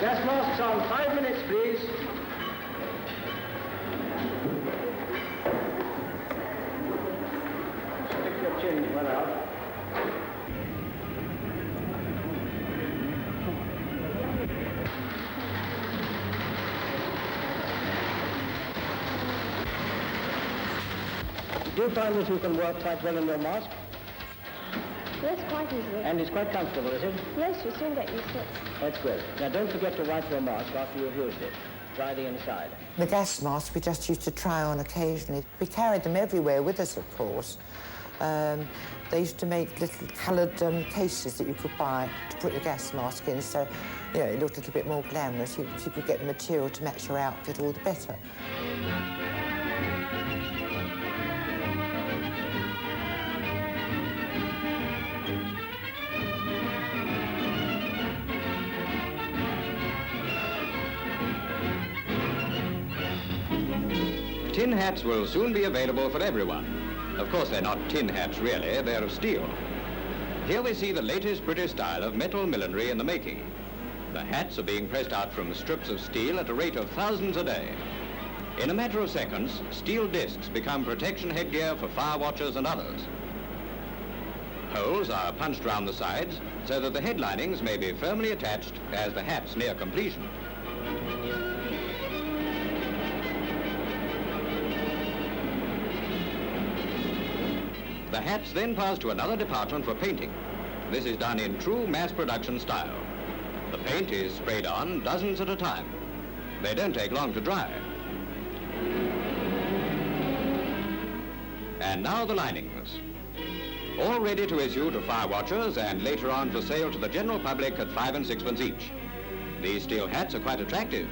Gas masks on, 5 minutes, please. Stick your chin well out. Do you find that you can work quite well in your mask? Yes, quite easily. And it's quite comfortable, is it? Yes, you soon get used to it. That's good. Now, don't forget to wipe your mask after you've used it. Dry the inside. The gas masks we just used to try on occasionally. We carried them everywhere with us, of course. They used to make little coloured cases that you could buy to put your gas mask in, so you know, it looked a little bit more glamorous. If you could get the material to match your outfit, all the better. Tin hats will soon be available for everyone. Of course, they're not tin hats, really. They're of steel. Here we see the latest British style of metal millinery in the making. The hats are being pressed out from strips of steel at a rate of thousands a day. In a matter of seconds, steel discs become protection headgear for fire watchers and others. Holes are punched round the sides so that the head linings may be firmly attached as the hats near completion. The hats then pass to another department for painting. This is done in true mass production style. The paint is sprayed on dozens at a time. They don't take long to dry. And now the linings. All ready to issue to fire watchers and later on for sale to the general public at 5 and 6pence each. These steel hats are quite attractive.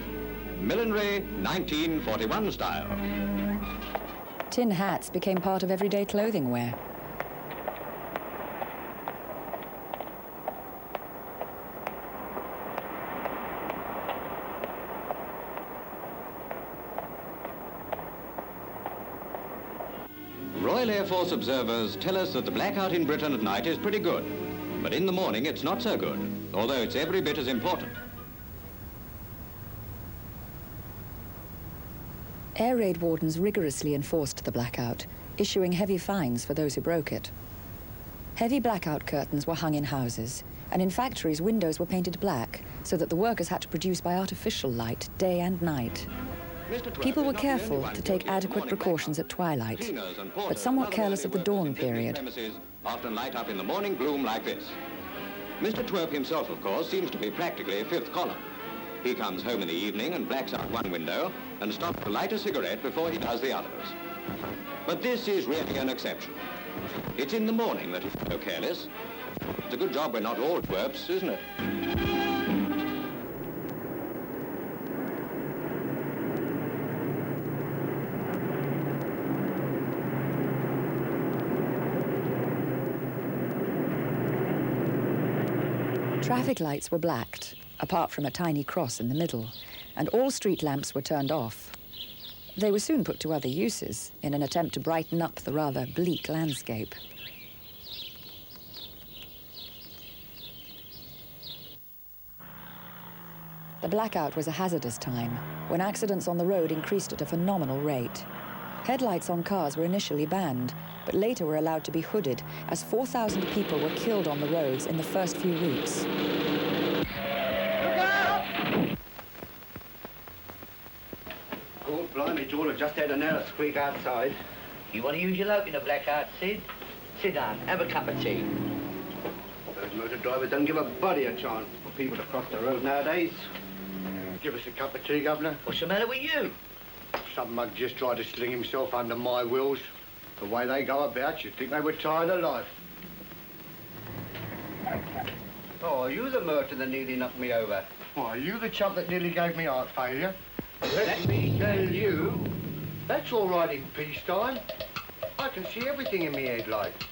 Millinery 1941 style. Tin hats became part of everyday clothing wear. Royal Air Force observers tell us that the blackout in Britain at night is pretty good, but in the morning it's not so good, although it's every bit as important. Air raid wardens rigorously enforced the blackout, issuing heavy fines for those who broke it. Heavy blackout curtains were hung in houses, and in factories windows were painted black so that the workers had to produce by artificial light day and night. People were careful to take adequate precautions at twilight, but somewhat careless of the dawn period. Often light up in the morning gloom like this. Mr. Twerp himself, of course, seems to be practically a fifth column. He comes home in the evening and blacks out one window and stops to light a cigarette before he does the others. But this is really an exception. It's in the morning that he's so careless. It's a good job we're not all Twerps, isn't it? Traffic lights were blacked, apart from a tiny cross in the middle, and all street lamps were turned off. They were soon put to other uses in an attempt to brighten up the rather bleak landscape. The blackout was a hazardous time, when accidents on the road increased at a phenomenal rate. Headlights on cars were initially banned, but later were allowed to be hooded, as 4,000 people were killed on the roads in the first few weeks. Look out! Oh, blimey, Joel, I just had an earthquake outside. You want to use your lope in a blackout, Sid? Sit down, have a cup of tea. Those motor drivers don't give a body a chance for people to cross the road nowadays. Give us a cup of tea, Governor. What's the matter with you? Some mug just tried to sling himself under my wheels. The way they go about, you'd think they were tired of life. Oh, are you the murderer that nearly knocked me over? Why, are you the chump that nearly gave me heart failure? Let me tell you, that's all right in peacetime. I can see everything in me headlights.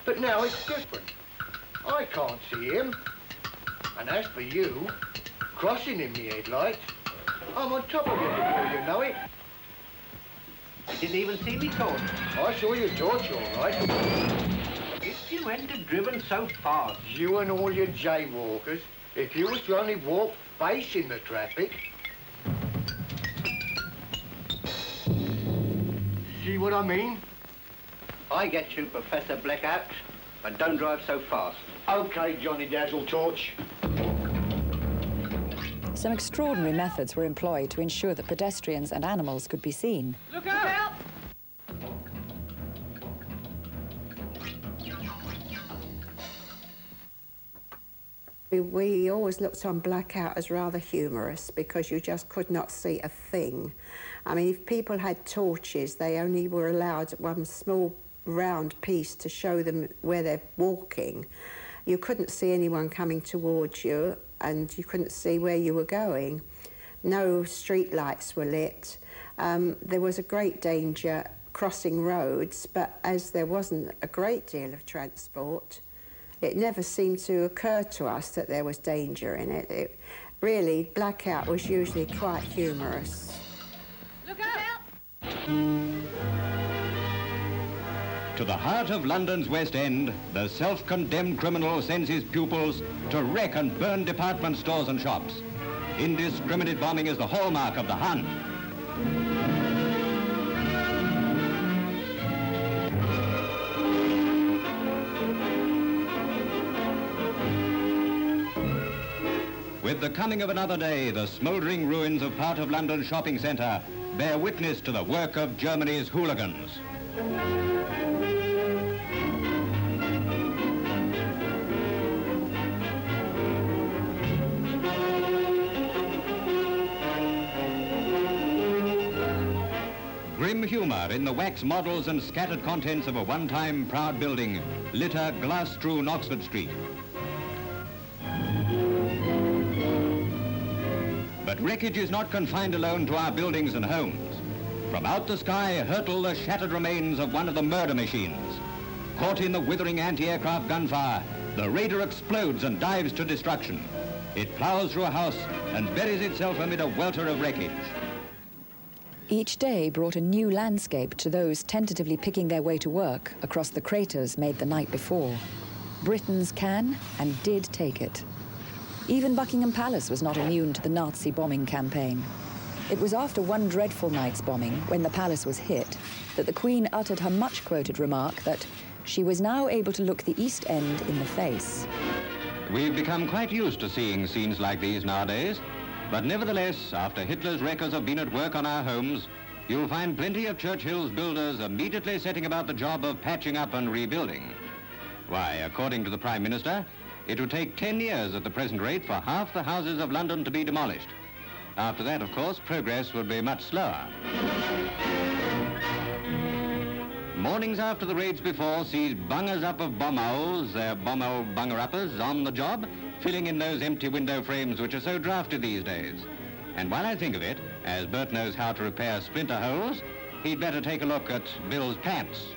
But now it's different. I can't see him. And as for you, crossing in me headlights, I'm on top of you before you know it. You didn't even see me torch. I saw you torch, all right. If you hadn't have driven so fast. You and all your jaywalkers, If you was to only walk facing the traffic... See what I mean? I get you, Professor Blackout, but don't drive so fast. OK, Johnny Dazzletorch. Some extraordinary methods were employed to ensure that pedestrians and animals could be seen. Look out! We always looked on Blackout as rather humorous because you just could not see a thing. I mean, if people had torches, they only were allowed one small round piece to show them where they're walking. You couldn't see anyone coming towards you and you couldn't see where you were going. No street lights were lit. There was a great danger crossing roads, but as there wasn't a great deal of transport, it never seemed to occur to us that there was danger in it. Really, Blackout was usually quite humorous. Look out! To the heart of London's West End, the self-condemned criminal sends his pupils to wreck and burn department stores and shops. Indiscriminate bombing is the hallmark of the Hun. With the coming of another day, the smouldering ruins of part of London's shopping centre bear witness to the work of Germany's hooligans. Grim humour in the wax models and scattered contents of a one-time proud building litter glass-strewn Oxford Street. But wreckage is not confined alone to our buildings and homes. From out the sky hurtle the shattered remains of one of the murder machines. Caught in the withering anti-aircraft gunfire, the Raider explodes and dives to destruction. It plows through a house and buries itself amid a welter of wreckage. Each day brought a new landscape to those tentatively picking their way to work across the craters made the night before. Britons can and did take it. Even Buckingham Palace was not immune to the Nazi bombing campaign. It was after one dreadful night's bombing, when the palace was hit, that the Queen uttered her much-quoted remark that she was now able to look the East End in the face. We've become quite used to seeing scenes like these nowadays, but nevertheless, after Hitler's wreckers have been at work on our homes, you'll find plenty of Churchill's builders immediately setting about the job of patching up and rebuilding. Why, according to the Prime Minister, it would take 10 years at the present rate for half the houses of London to be demolished. After that, of course, progress would be much slower. Mornings after the raids before sees bungers up of bomb-owls, their bomb-owl bunger-uppers, on the job, filling in those empty window frames which are so drafty these days. And while I think of it, as Bert knows how to repair splinter holes, he'd better take a look at Bill's pants.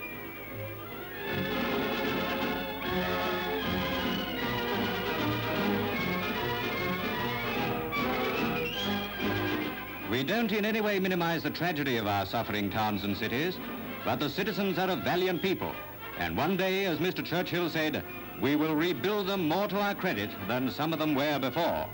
We don't in any way minimize the tragedy of our suffering towns and cities, but the citizens are a valiant people. And one day, as Mr. Churchill said, we will rebuild them more to our credit than some of them were before.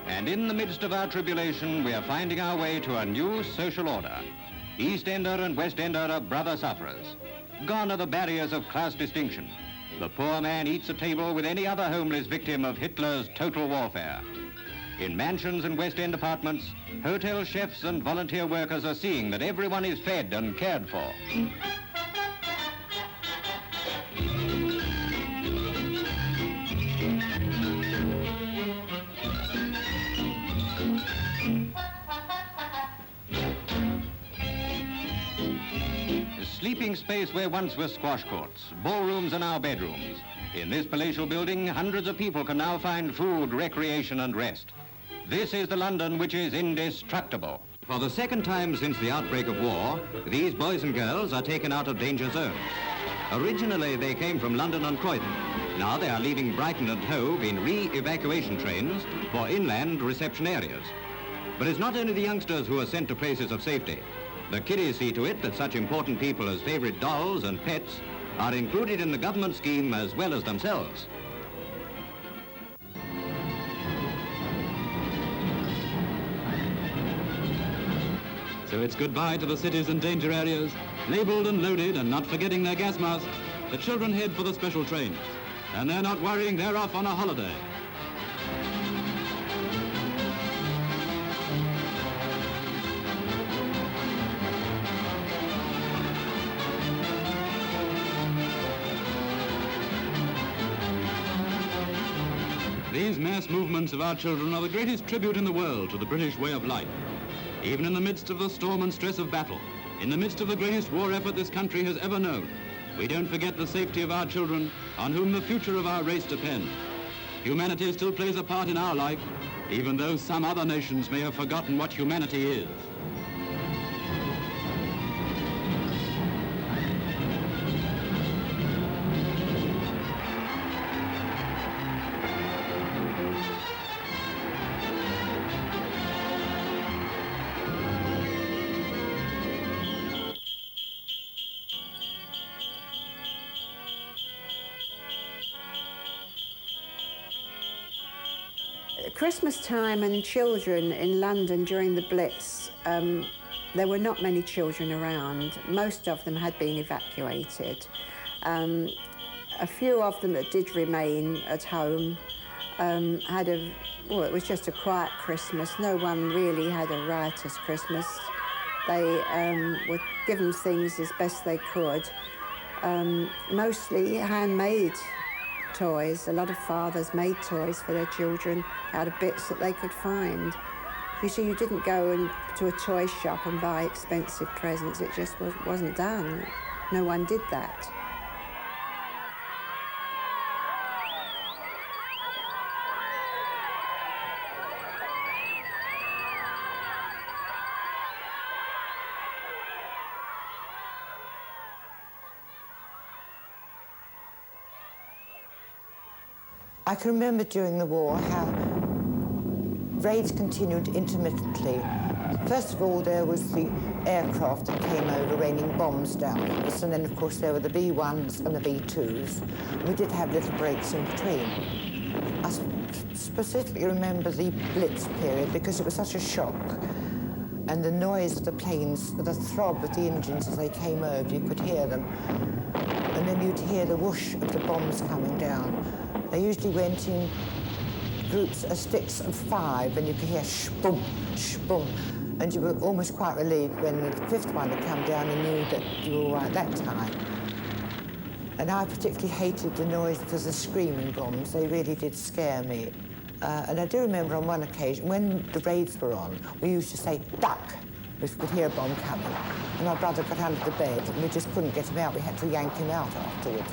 And in the midst of our tribulation, we are finding our way to a new social order. East Ender and West Ender are brother sufferers. Gone are the barriers of class distinction. The poor man eats at table with any other homeless victim of Hitler's total warfare. In mansions and West End apartments, hotel chefs and volunteer workers are seeing that everyone is fed and cared for. Sleeping space where once were squash courts, ballrooms are now bedrooms. In this palatial building, hundreds of people can now find food, recreation and rest. This is the London which is indestructible. For the second time since the outbreak of war, these boys and girls are taken out of danger zones. Originally, they came from London and Croydon. Now they are leaving Brighton and Hove in re-evacuation trains for inland reception areas. But it's not only the youngsters who are sent to places of safety. The kiddies see to it that such important people as favorite dolls and pets are included in the government scheme as well as themselves. So it's goodbye to the cities and danger areas, labelled and loaded and not forgetting their gas masks. The children head for the special trains, and they're not worrying, they're off on a holiday. These mass movements of our children are the greatest tribute in the world to the British way of life. Even in the midst of the storm and stress of battle, in the midst of the greatest war effort this country has ever known, we don't forget the safety of our children, on whom the future of our race depends. Humanity still plays a part in our life, even though some other nations may have forgotten what humanity is. Christmas time and children in London during the Blitz, there were not many children around. Most of them had been evacuated. A few of them that did remain at home it was just a quiet Christmas. No one really had a riotous Christmas. They were given things as best they could, mostly handmade toys. A lot of fathers made toys for their children out of bits that they could find. You see, you didn't go to a toy shop and buy expensive presents. It just wasn't done. No one did that. I can remember during the war how raids continued intermittently. First of all, there was the aircraft that came over raining bombs down on us, and then, of course, there were the B-1s and the B-2s. We did have little breaks in between. I specifically remember the blitz period because it was such a shock, and the noise of the planes, the throb of the engines as they came over, you could hear them, and then you'd hear the whoosh of the bombs coming down. They usually went in groups of sticks of 5, and you could hear sh-boom, sh-boom, and you were almost quite relieved when the 5th one had come down and knew that you were all right that time. And I particularly hated the noise of the screaming bombs. They really did scare me. And I do remember on one occasion, when the raids were on, we used to say, duck, if we could hear a bomb coming. And my brother got under the bed, and we just couldn't get him out. We had to yank him out afterwards.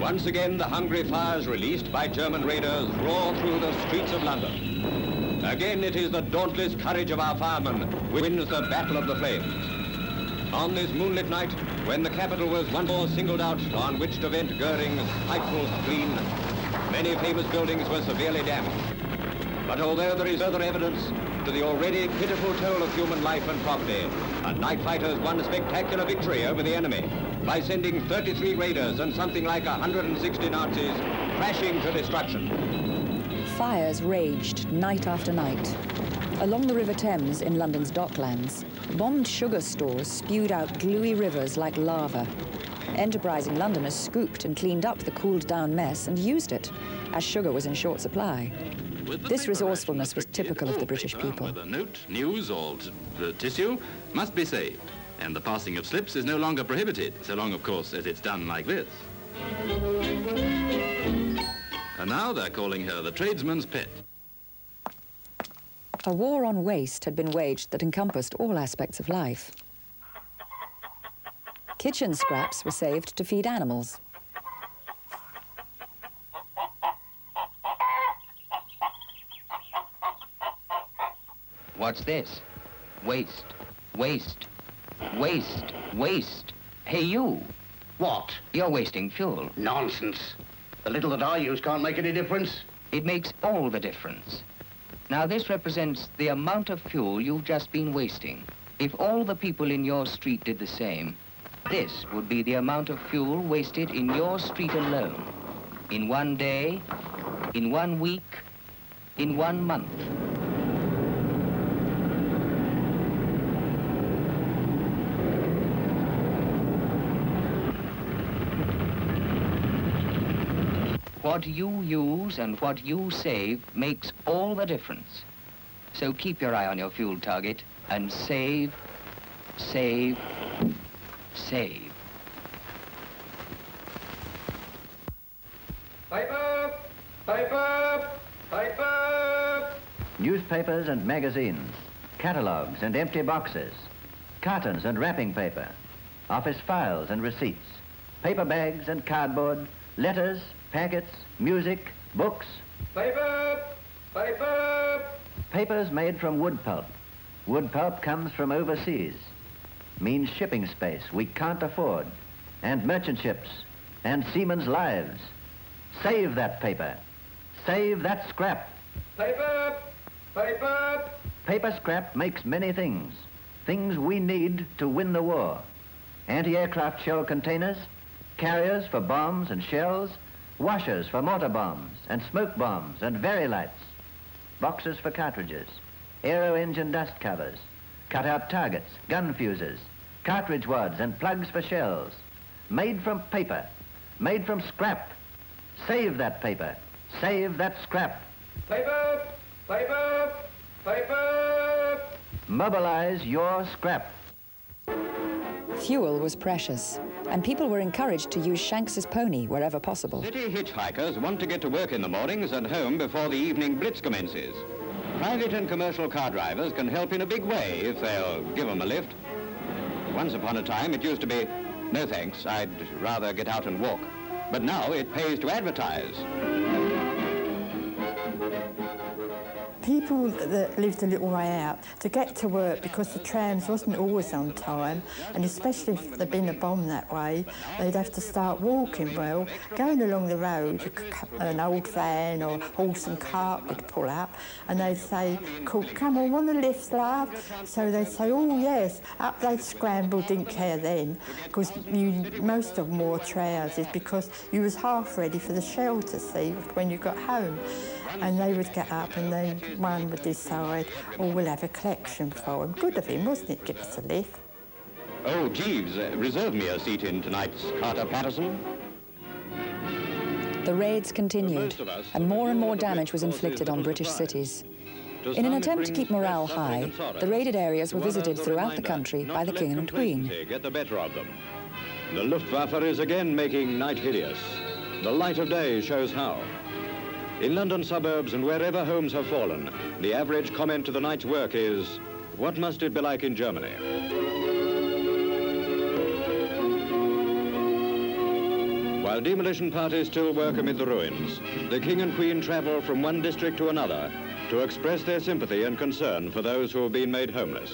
Once again, the hungry fires released by German raiders roar through the streets of London. Again, it is the dauntless courage of our firemen which wins the battle of the flames. On this moonlit night, when the capital was once more singled out on which to vent Goering's spiteful spleen, many famous buildings were severely damaged. But although there is further evidence to the already pitiful toll of human life and property, our night fighters won a spectacular victory over the enemy by sending 33 raiders and something like 160 Nazis crashing to destruction. Fires raged night after night. Along the River Thames in London's docklands, bombed sugar stores spewed out gluey rivers like lava. Enterprising Londoners scooped and cleaned up the cooled-down mess and used it, as sugar was in short supply. This resourcefulness was typical of the British people. Whether note, news or tissue must be saved, and the passing of slips is no longer prohibited, so long, of course, as it's done like this. And now they're calling her the tradesman's pet. A war on waste had been waged that encompassed all aspects of life. Kitchen scraps were saved to feed animals. What's this? Waste. Waste. Waste, waste. Hey, you. What? You're wasting fuel. Nonsense. The little that I use can't make any difference. It makes all the difference. Now, this represents the amount of fuel you've just been wasting. If all the people in your street did the same, this would be the amount of fuel wasted in your street alone. In one day, in 1 week, in 1 month. What you use and what you save makes all the difference. So keep your eye on your fuel target and save, save, save. Paper! Paper! Paper! Newspapers and magazines, catalogues and empty boxes, cartons and wrapping paper, office files and receipts, paper bags and cardboard, letters, packets, music, books. Paper! Paper! Papers made from wood pulp. Wood pulp comes from overseas. Means shipping space we can't afford. And merchant ships. And seamen's lives. Save that paper. Save that scrap. Paper! Paper! Paper scrap makes many things. Things we need to win the war. Anti-aircraft shell containers, carriers for bombs and shells, washers for mortar bombs and smoke bombs and very-lights, boxes for cartridges, aero engine dust covers, cut-out targets, gun fuses, cartridge wads and plugs for shells. Made from paper, made from scrap. Save that paper. Save that scrap. Paper! Paper! Paper! Mobilize your scrap. Fuel was precious, and people were encouraged to use Shanks's pony wherever possible. City hitchhikers want to get to work in the mornings and home before the evening blitz commences. Private and commercial car drivers can help in a big way if they'll give them a lift. Once upon a time it used to be, no thanks, I'd rather get out and walk. But now it pays to advertise. People that lived a little way out to get to work, because the trams wasn't always on time, and especially if there'd been a bomb that way, they'd have to start walking. Well, going along the road, an old van or horse and cart would pull up, and they'd say, "Come on, want a lift, love?" So they'd say, "Oh yes." Up they'd scramble, didn't care then, because most of them wore trousers because you was half ready for the shell to see when you got home. And they would get up and then one would decide, "Oh, we'll have a collection for him." Good of him, wasn't it? Give us a lift. Oh, Jeeves, reserve me a seat in tonight's Carter Patterson. The raids continued, and more damage was inflicted on British cities. In an attempt to keep morale high, the raided areas were visited throughout the country by the King and Queen. Get the better of them. The Luftwaffe is again making night hideous. The light of day shows how. In London suburbs and wherever homes have fallen, the average comment to the night's work is, "What must it be like in Germany?" While demolition parties still work amid the ruins, the King and Queen travel from one district to another to express their sympathy and concern for those who have been made homeless.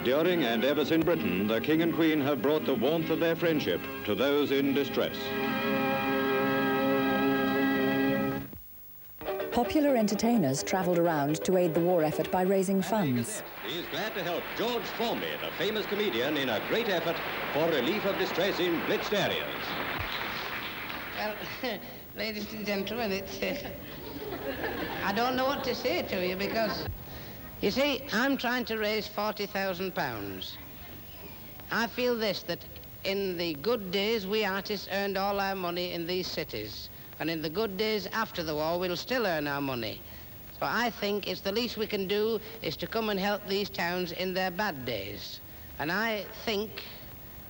During and ever since Britain, the King and Queen have brought the warmth of their friendship to those in distress. Popular entertainers travelled around to aid the war effort by raising funds. He is glad to help George Formby, the famous comedian, in a great effort for relief of distress in blitzed areas. Well, ladies and gentlemen, it's... I don't know what to say to you because... You see, I'm trying to raise £40,000. I feel this, that in the good days, we artists earned all our money in these cities. And in the good days after the war, we'll still earn our money. So I think it's the least we can do is to come and help these towns in their bad days. And I think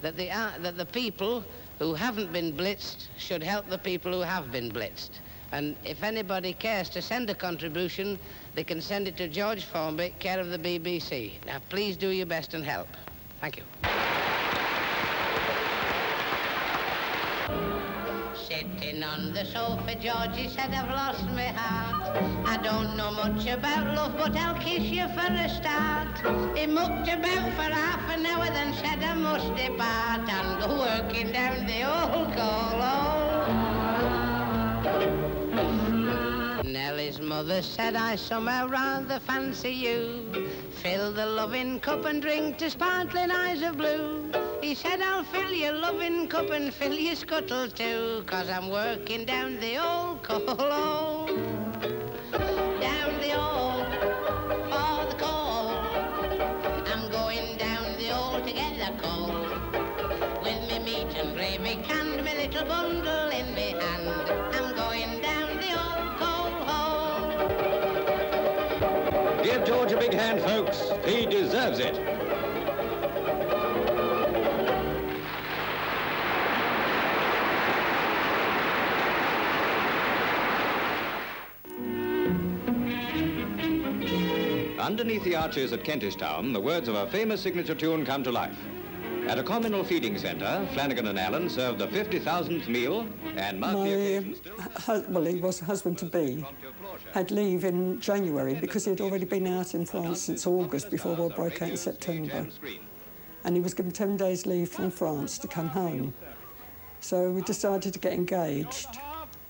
that the people who haven't been blitzed should help the people who have been blitzed. And if anybody cares to send a contribution, they can send it to George Formby, care of the BBC. Now, please do your best and help. Thank you. Sitting on the sofa, Georgie said, I've lost my heart. I don't know much about love, but I'll kiss you for a start. He mucked about for half an hour, then said I must depart and go working down the old coal hole. Nellie's mother said, I somehow rather fancy you. Fill the loving cup and drink to sparkling eyes of blue. He said, I'll fill your loving cup and fill your scuttle too, 'cause I'm working down the old coal hole. Down the old, for the coal. I'm going down the old to get the coal. With me meat and gravy canned, my little bundle in me hand. I'm going down the old coal hole. Give George a big hand, folks. He deserves it. Underneath the arches at Kentish Town, the words of a famous signature tune come to life. At a communal feeding centre, Flanagan and Allen served the 50,000th meal and marked the occasion still... Well, he was husband-to-be, had leave in January because he had already been out in France since August before war broke out in September. And he was given 10 days leave from France to come home. So we decided to get engaged.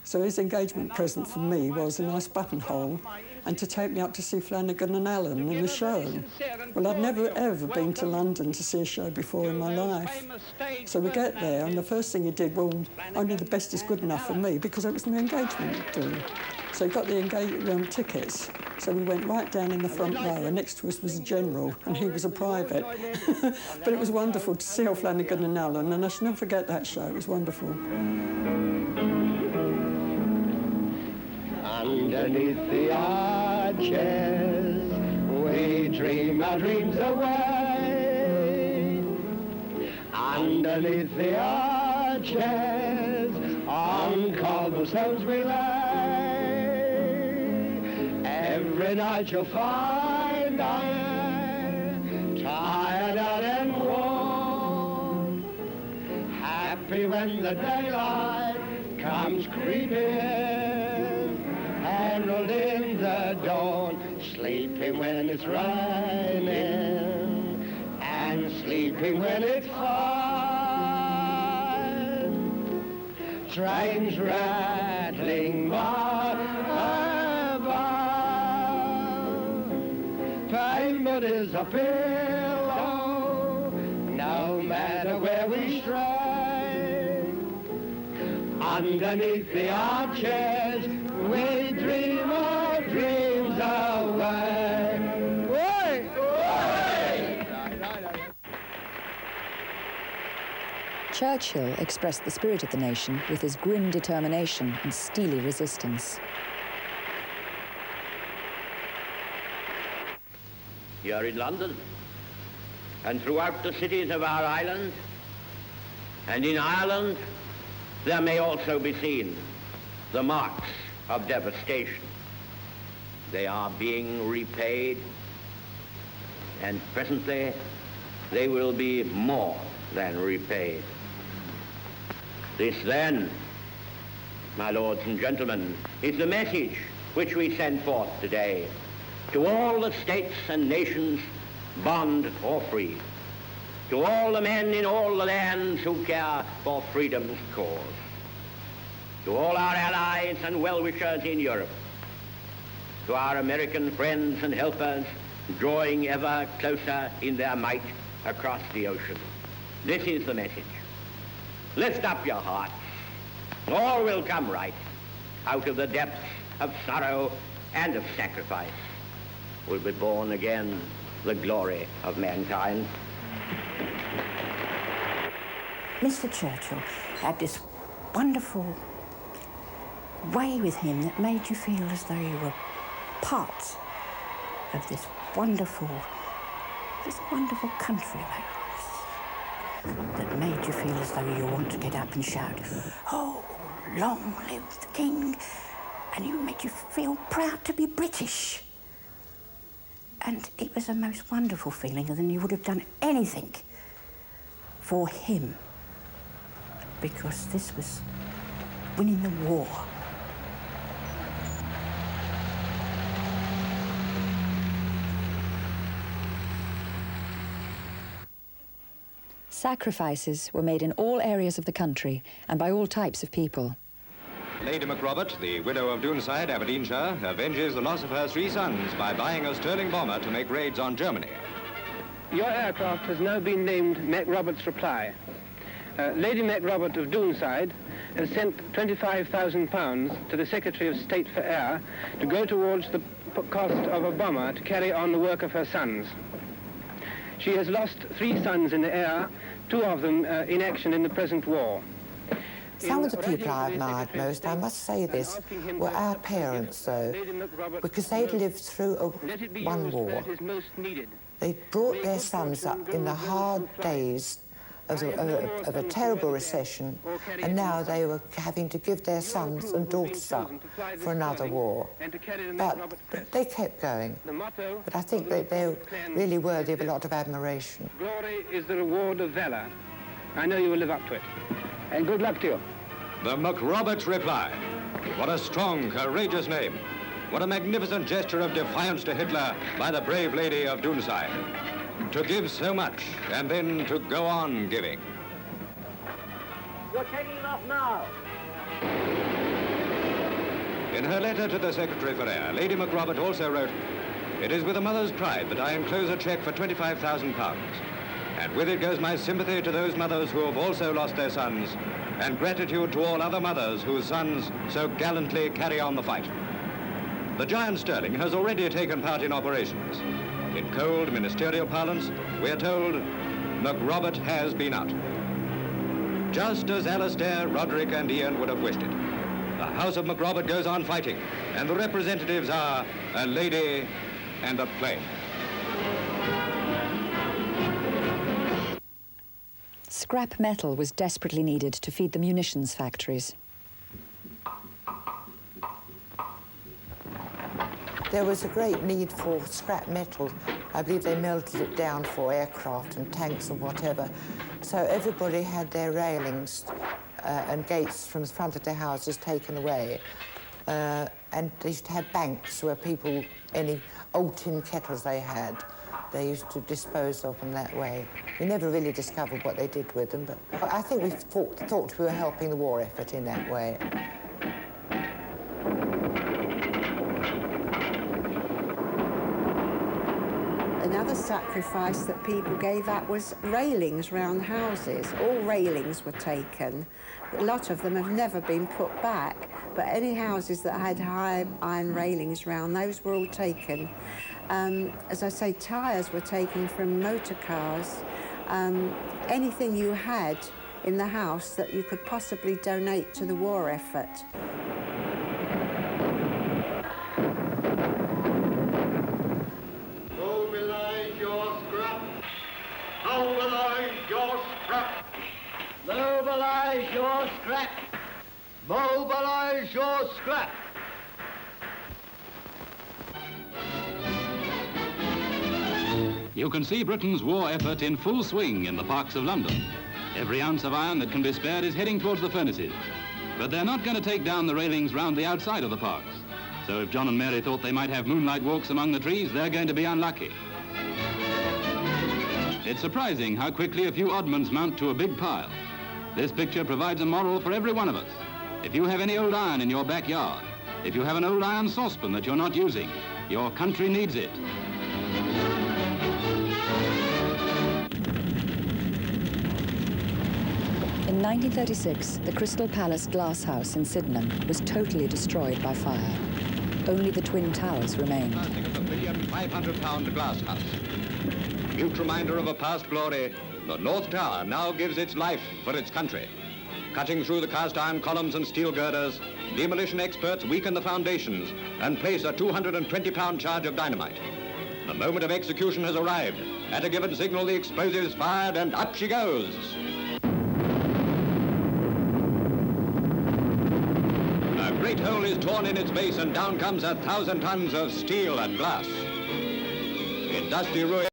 So his engagement present for me was a nice buttonhole and to take me up to see Flanagan and Allen in the show. Well, I'd never ever been to London to see a show before in my life. So we get there and the first thing he did, well, only the best is good enough for me because it was my engagement do. So he got the tickets. So we went right down in the front row and next to us was a general and he was a private. But it was wonderful to see Flanagan and Allen and I shall never forget that show, it was wonderful. Underneath the arches, we dream our dreams away. Underneath the arches, on cobblestones we lay. Every night you'll find I'm tired out and worn, happy when the daylight comes creeping. Herald in the dawn, sleeping when it's raining, and sleeping when it's fine. Trains rattling by above, pavement is a pillow, no matter where we stray. Underneath the arches, we dream our dreams away. Way! Churchill expressed the spirit of the nation with his grim determination and steely resistance. Here in London, and throughout the cities of our island, and in Ireland, there may also be seen the marks of devastation. They are being repaid, and presently they will be more than repaid. This then, my lords and gentlemen, is the message which we send forth today to all the states and nations, bond or free, to all the men in all the lands who care for freedom's cause, to all our allies and well-wishers in Europe, to our American friends and helpers drawing ever closer in their might across the ocean. This is the message. Lift up your hearts. All will come right. Out of the depths of sorrow and of sacrifice will be born again the glory of mankind. Mr. Churchill had this wonderful way with him that made you feel as though you were part of this wonderful country of ours, that made you feel as though you want to get up and shout, "Oh, long live the King," and it made you feel proud to be British. And it was a most wonderful feeling, and then you would have done anything for him. because this was winning the war. Sacrifices were made in all areas of the country and by all types of people. Lady McRobert, the widow of Doonside, Aberdeenshire, avenges the loss of her 3 sons by buying a Sterling bomber to make raids on Germany. Your aircraft has now been named McRobert's Reply. Lady McRobert of Doonside has sent £25,000 to the Secretary of State for Air to go towards the cost of a bomber to carry on the work of her sons. She has lost 3 sons in the air, 2 of them in action in the present war. Some of the people I admired most, I must say this, were our parents, though, because they'd lived through one war. They brought their sons up in the hard days of a terrible recession, and now they were having to give their sons and daughters up for another war. But they kept going. But I think that they're really worthy of a lot of admiration. Glory is the reward of valor. I know you will live up to it. And good luck to you. The McRobert's Reply. What a strong, courageous name. What a magnificent gesture of defiance to Hitler by the brave lady of Doonside. To give so much, and then to go on giving. You're taking off now. In her letter to the Secretary for Air, Lady McRobert also wrote, "It is with a mother's pride that I enclose a cheque for £25,000. And with it goes my sympathy to those mothers who have also lost their sons, and gratitude to all other mothers whose sons so gallantly carry on the fight." The giant Sterling has already taken part in operations. In cold ministerial parlance, we are told McRobert has been out. Just as Alastair, Roderick and Ian would have wished it. The House of McRobert goes on fighting, and the representatives are a lady and a plane. Scrap metal was desperately needed to feed the munitions factories. There was a great need for scrap metal. I believe they melted it down for aircraft and tanks and whatever. So everybody had their railings and gates from the front of their houses taken away. And they used to have banks where people, any old tin kettles they had, they used to dispose of them that way. We never really discovered what they did with them, but I think we thought we were helping the war effort in that way. Another sacrifice that people gave up was railings round houses. All railings were taken. A lot of them have never been put back, but any houses that had high iron railings round, those were all taken. As I say, tyres were taken from motor cars. Anything you had in the house that you could possibly donate to the war effort. Mobilize your scrap. Mobilize your scrap. Mobilize your scrap. Mobilize your scrap. You can see Britain's war effort in full swing in the parks of London. Every ounce of iron that can be spared is heading towards the furnaces. But they're not going to take down the railings round the outside of the parks. So if John and Mary thought they might have moonlight walks among the trees, they're going to be unlucky. It's surprising how quickly a few oddments mount to a big pile. This picture provides a moral for every one of us. If you have any old iron in your backyard, if you have an old iron saucepan that you're not using, your country needs it. In 1936, the Crystal Palace glass house in Sydenham was totally destroyed by fire. Only the twin towers remained. Casting of the £1,500,000 glass house. Mute reminder of a past glory, the North Tower now gives its life for its country. Cutting through the cast iron columns and steel girders, demolition experts weaken the foundations and place a 220-pound charge of dynamite. The moment of execution has arrived. At a given signal, the explosive is fired and up she goes. A great hole is torn in its base and down comes 1,000 tons of steel and glass. In dusty ruin.